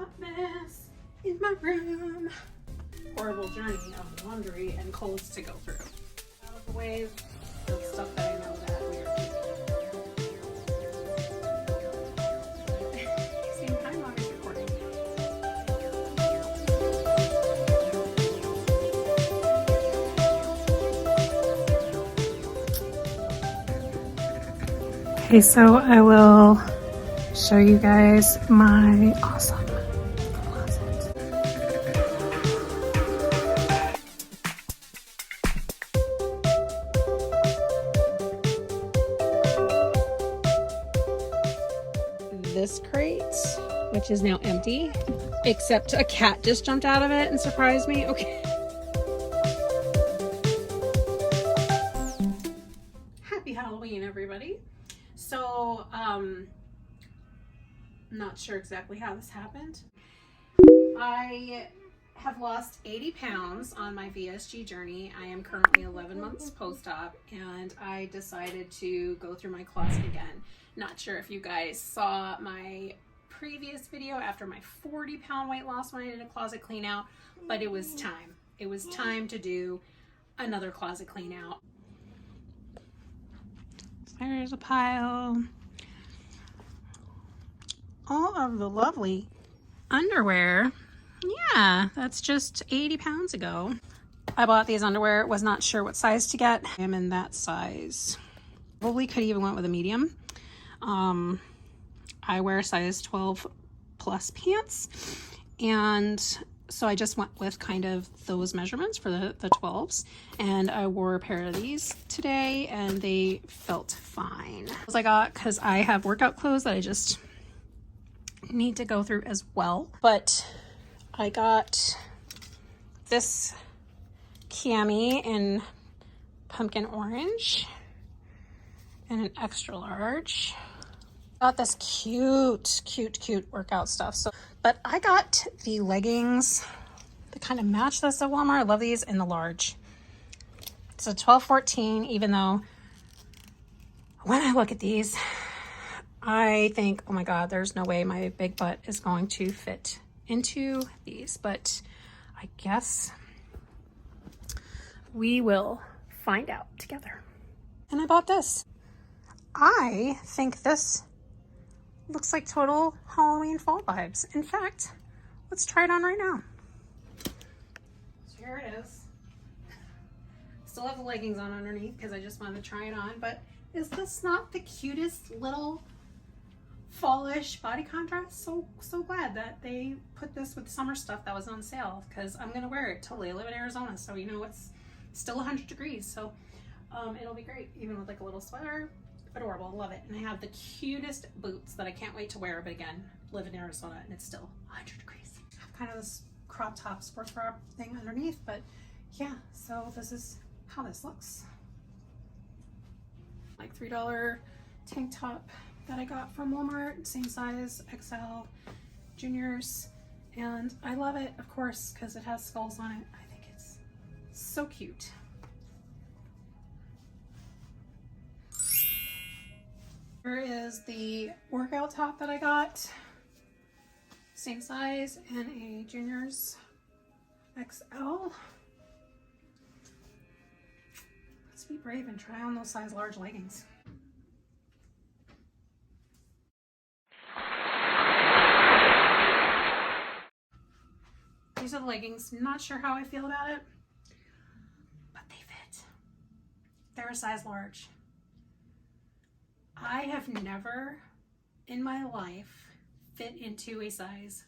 hot mess in my room. Horrible journey of laundry and clothes to go through. Out of the way, the stuff that I know that we are using. Same time I was recording. Okay, so I will show you guys my awesome closet. This crate, which is now empty, except a cat just jumped out of it and surprised me. Okay. Happy Halloween, everybody. So, not sure exactly how this happened. I have lost 80 pounds on my VSG journey. I am currently 11 months post-op, and I decided to go through my closet again. Not sure if you guys saw my previous video after my 40-pound weight loss when I did a closet clean out, but it was time. It was time to do another closet clean out. There's a pile. All of the lovely underwear. Yeah, that's just 80 pounds ago. I bought these underwear, was not sure what size to get. I'm in that size. Probably could even went with a medium. I wear size 12 plus pants, and so I just went with kind of those measurements for the 12s, and I wore a pair of these today and they felt fine. As I got, because I have workout clothes that I just need to go through as well, but I got this cami in pumpkin orange and an extra large. Got this cute workout stuff. So, but I got the leggings that kind of match this at Walmart. I love these in the large. It's a 12-14, even though when I look at these, I think, oh my God, there's no way my big butt is going to fit into these, but I guess we will find out together. And I bought this. I think this looks like total Halloween fall vibes. In fact, let's try it on right now. So here it is. Still have the leggings on underneath because I just wanted to try it on, but is this not the cutest little fallish body contrast? So glad that they put this with summer stuff that was on sale, because I'm gonna wear it totally. I live in Arizona, so you know it's still 100 degrees, so it'll be great, even with like a little sweater. Adorable, love it. And I have the cutest boots that I can't wait to wear, but again, live in Arizona and it's still 100 degrees. I have kind of this crop top, sports bra thing underneath, but yeah, so this is how this looks. Like $3 tank top that I got from Walmart, same size, XL, juniors, and I love it, of course, because it has skulls on it. I think it's so cute. Here is the workout top that I got, same size, and a juniors XL. Let's be brave and try on those size large leggings. These are the leggings. Not sure how I feel about it, but they fit. They're a size large. I have never in my life fit into a size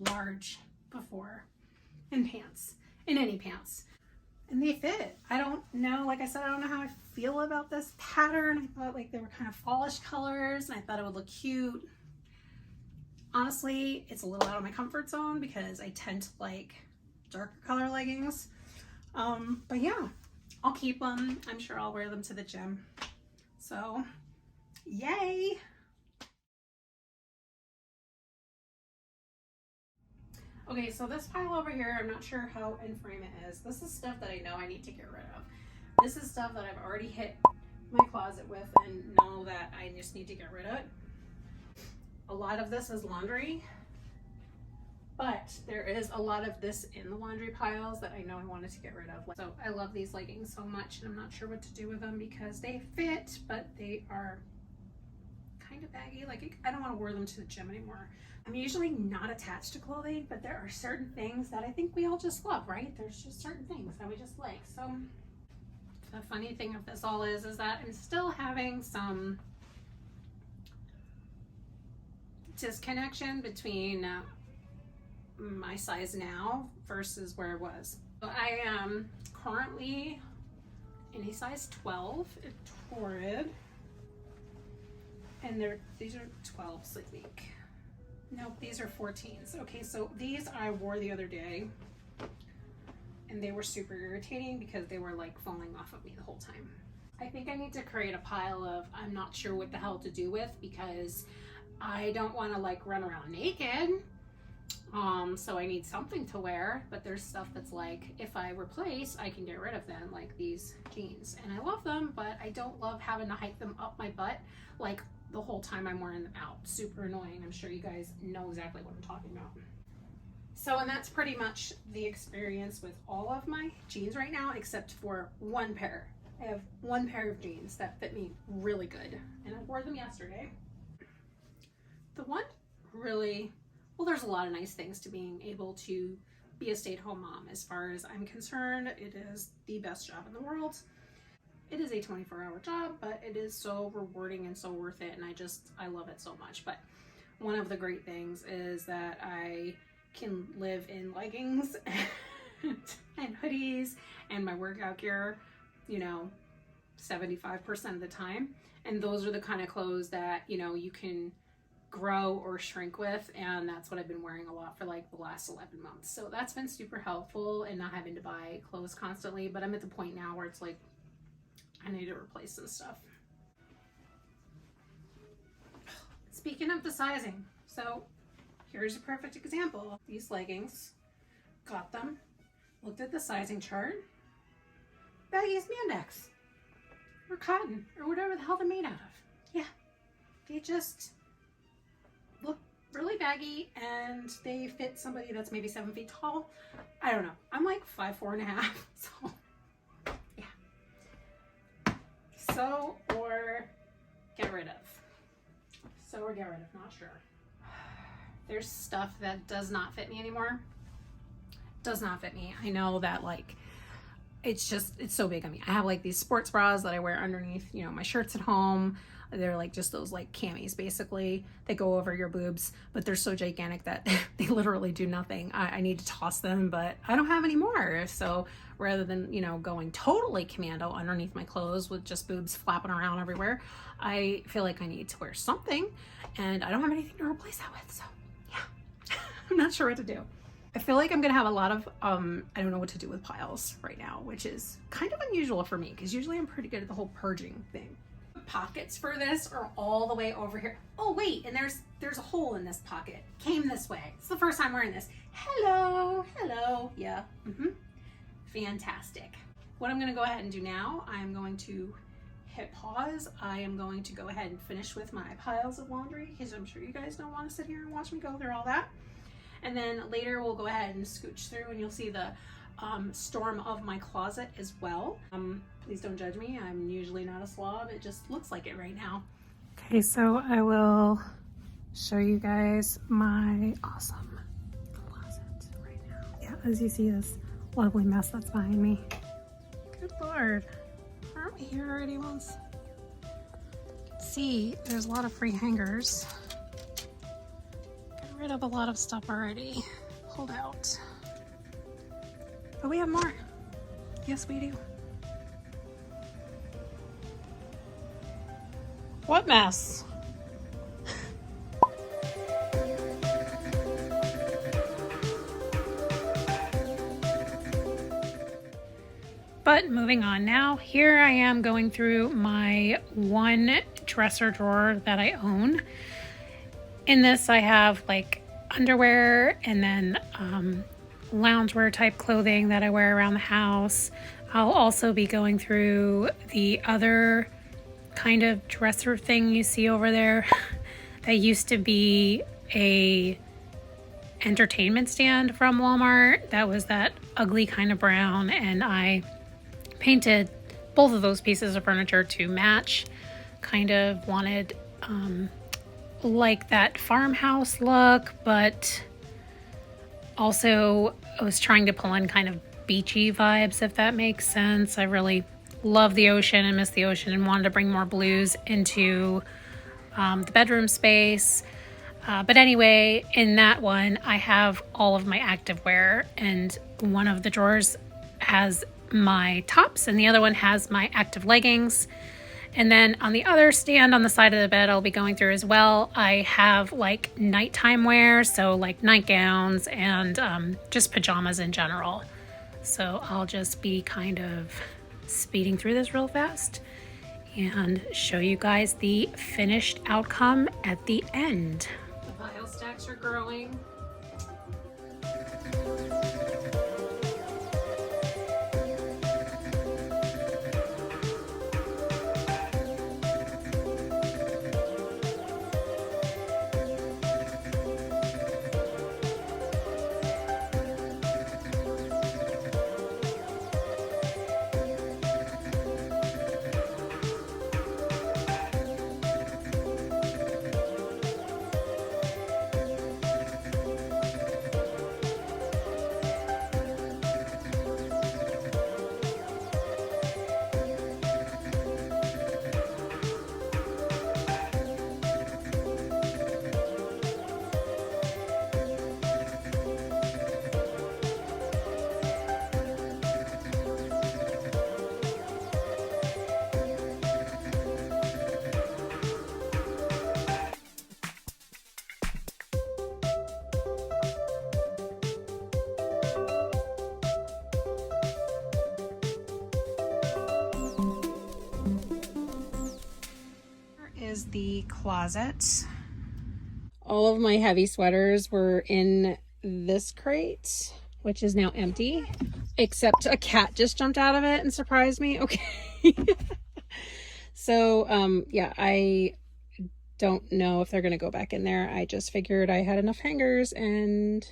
large before in pants, in any pants, and they fit. I don't know, like I said, I don't know how I feel about this pattern. I thought like they were kind of fallish colors and I thought it would look cute. Honestly, it's a little out of my comfort zone because I tend to like darker color leggings, but yeah, I'll keep them. I'm sure I'll wear them to the gym, so yay. Okay, so this pile over here, I'm not sure how in frame it is. This is stuff that I know I need to get rid of. This is stuff that I've already hit my closet with and know that I just need to get rid of it. A lot of this is laundry But there is a lot of this in the laundry piles that I know I wanted to get rid of. So I love these leggings so much, and I'm not sure what to do with them because they fit, but they are kind of baggy. Like, I don't want to wear them to the gym anymore. I'm usually not attached to clothing, but there are certain things that I think we all just love, right? There's just certain things that we just like. So the funny thing of this all is that I'm still having some disconnection between my size now versus where I was. So I am currently in a size 12 at Torrid, and these are 12s, I think. Nope, these are 14s. Okay, so these I wore the other day, and they were super irritating because they were like falling off of me the whole time. I think I need to create a pile of I'm not sure what the hell to do with, because I don't want to like run around naked. So I need something to wear, but there's stuff that's like, if I replace, I can get rid of them, like these jeans. And I love them, but I don't love having to hike them up my butt like the whole time I'm wearing them out. Super annoying. I'm sure you guys know exactly what I'm talking about. So, and that's pretty much the experience with all of my jeans right now, except for one pair. I have one pair of jeans that fit me really good, and I wore them yesterday. The one really, well, there's a lot of nice things to being able to be a stay-at-home mom. As far as I'm concerned, it is the best job in the world. It is a 24-hour job, but it is so rewarding and so worth it, and I love it so much. But one of the great things is that I can live in leggings and hoodies and my workout gear, 75% of the time. And those are the kind of clothes that, you can grow or shrink with, and that's what I've been wearing a lot for like the last 11 months. So that's been super helpful, and not having to buy clothes constantly. But I'm at the point now where it's like I need to replace some stuff. Speaking of the sizing, so here's a perfect example. These leggings, got them, looked at the sizing chart. Baggy is spandex or cotton or whatever the hell they're made out of. Yeah, they just look really baggy, and they fit somebody that's maybe 7 feet tall. I don't know. I'm like 5'4.5", so yeah. Sew or get rid of. Sew or get rid of, not sure. There's stuff that does not fit me anymore. Does not fit me. I know that like it's so big on me. I have like these sports bras that I wear underneath, my shirts at home. They're like just those like camis basically. They go over your boobs, but they're so gigantic that they literally do nothing. I need to toss them, but I don't have any more. So rather than, going totally commando underneath my clothes with just boobs flapping around everywhere, I feel like I need to wear something, and I don't have anything to replace that with. So yeah, I'm not sure what to do. I feel like I'm gonna have a lot of, I don't know what to do with piles right now, which is kind of unusual for me because usually I'm pretty good at the whole purging thing. Pockets for this are all the way over here. Oh wait, and there's a hole in this pocket. Came this way. It's the first time wearing this. Hello. Yeah. Fantastic. What I'm gonna go ahead and do now, I'm going to hit pause. I am going to go ahead and finish with my piles of laundry because I'm sure you guys don't want to sit here and watch me go through all that. And then later we'll go ahead and scooch through, and you'll see the storm of my closet as well. Please don't judge me. I'm usually not a slob. It just looks like it right now. Okay, so I will show you guys my awesome closet right now. Yeah, as you see this lovely mess that's behind me. Good Lord. Aren't we here already once? See, there's a lot of free hangers. Got rid of a lot of stuff already. Pulled out. But we have more. Yes, we do. What mess? But moving on now, here I am going through my one dresser drawer that I own. In this I have like underwear and then loungewear type clothing that I wear around the house. I'll also be going through the other kind of dresser thing you see over there that used to be a entertainment stand from Walmart that was that ugly kind of brown, and I painted both of those pieces of furniture to match. Kind of wanted like that farmhouse look, but also I was trying to pull in kind of beachy vibes, if that makes sense. I really love the ocean and miss the ocean and wanted to bring more blues into the bedroom space. But anyway, in that one, I have all of my activewear, and one of the drawers has my tops and the other one has my active leggings. And then on the other stand on the side of the bed I'll be going through as well, I have like nighttime wear, so like nightgowns and just pajamas in general. So I'll just be kind of speeding through this real fast and show you guys the finished outcome at the end. The pile stacks are growing. Is the closet. All of my heavy sweaters were in this crate, which is now empty, except a cat just jumped out of it and surprised me. Okay. So yeah, I don't know if they're gonna go back in there. I just figured I had enough hangers and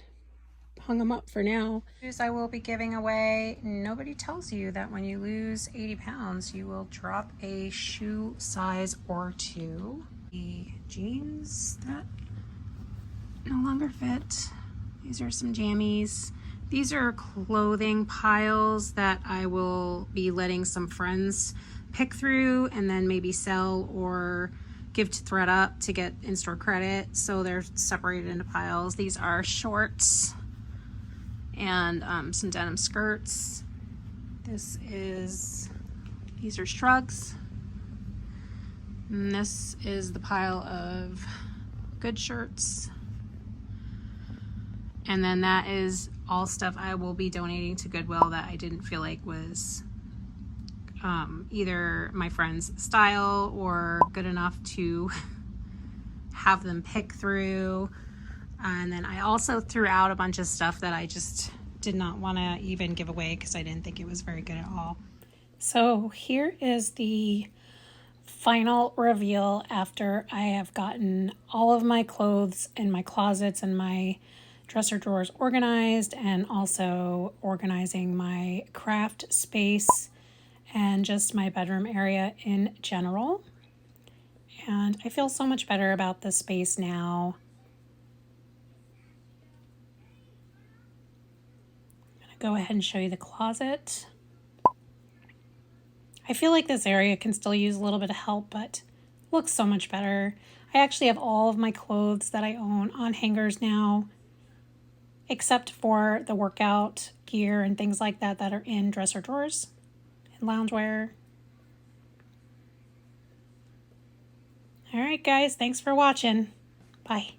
hung them up for now. Shoes I will be giving away. Nobody tells you that when you lose 80 pounds, you will drop a shoe size or two. The jeans that no longer fit. These are some jammies. These are clothing piles that I will be letting some friends pick through and then maybe sell or give to ThredUp to get in-store credit. So they're separated into piles. These are shorts and some denim skirts. These are shrugs. And this is the pile of good shirts. And then that is all stuff I will be donating to Goodwill that I didn't feel like was either my friend's style or good enough to have them pick through. And then I also threw out a bunch of stuff that I just did not want to even give away because I didn't think it was very good at all. So here is the final reveal after I have gotten all of my clothes in my closets and my dresser drawers organized, and also organizing my craft space and just my bedroom area in general. And I feel so much better about this space now. Go ahead and show you the closet. I feel like this area can still use a little bit of help, but looks so much better. I actually have all of my clothes that I own on hangers now, except for the workout gear and things like that that are in dresser drawers and loungewear. All right, guys, thanks for watching. Bye.